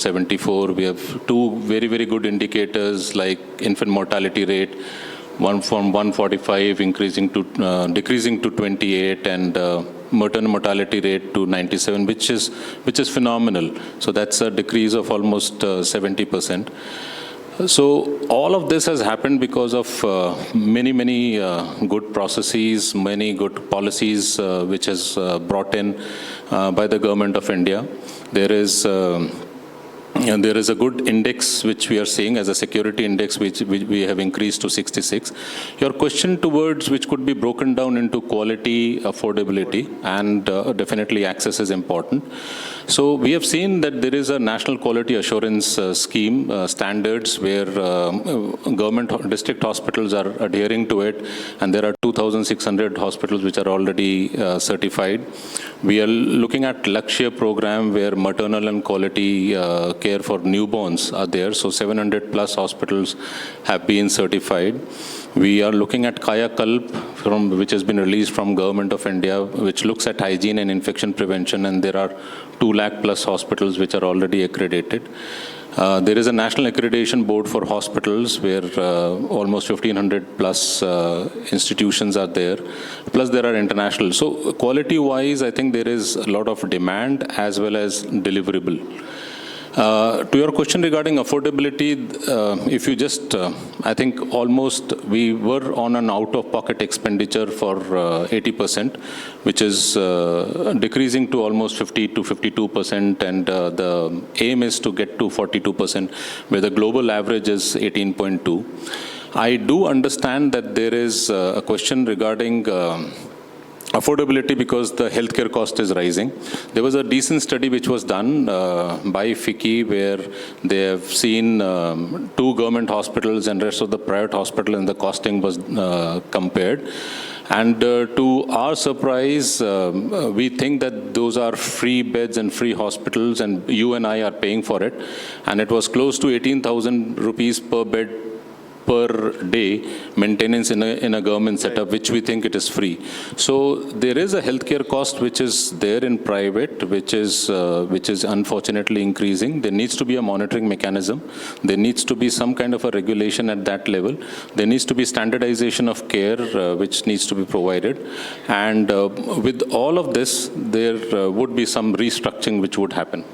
74. We have two very, very good indicators like infant mortality rate, one from 145 decreasing to 28, and maternal mortality rate to 97, which is phenomenal. So that's a decrease of almost 70%. So all of this has happened because of many good processes, many good policies which has brought in by the government of India. There is a good index which we are seeing as a security index, which we have increased to 66. Your question towards which could be broken down into quality, affordability, and definitely access is important. So we have seen that there is a national quality assurance scheme, standards where government district hospitals are adhering to it, and there are 2,600 hospitals which are already certified. We are looking at Lakshya program where maternal and quality care for newborns are there. So 700 plus hospitals have been certified. We are looking at Kaya Kalp, which has been released from Government of India, which looks at hygiene and infection prevention, and there are 2 lakh plus hospitals which are already accredited. There is a national accreditation board for hospitals where almost 1,500 plus institutions are there. Plus there are international. So quality-wise, I think there is a lot of demand as well as deliverable. To your question regarding affordability, if you just, I think almost we were on an out-of-pocket expenditure for 80%, which is decreasing to almost 50 to 52%, and the aim is to get to 42%, where the global average is 18.2. I do understand that there is a question regarding affordability because the healthcare cost is rising. There was a decent study which was done by FICCI where they have seen 2 government hospitals and rest of the private hospital, and the costing was compared. And to our surprise, we think that those are free beds and free hospitals, and you and I are paying for it. And it was close to 18,000 rupees per bed per day maintenance in a government setup, which we think it is free. So there is a healthcare cost which is there in private, which is unfortunately increasing. There needs to be a monitoring mechanism. There needs to be some kind of a regulation at that level. There needs to be standardization of care which needs to be provided. And with all of this, there would be some restructuring which would happen.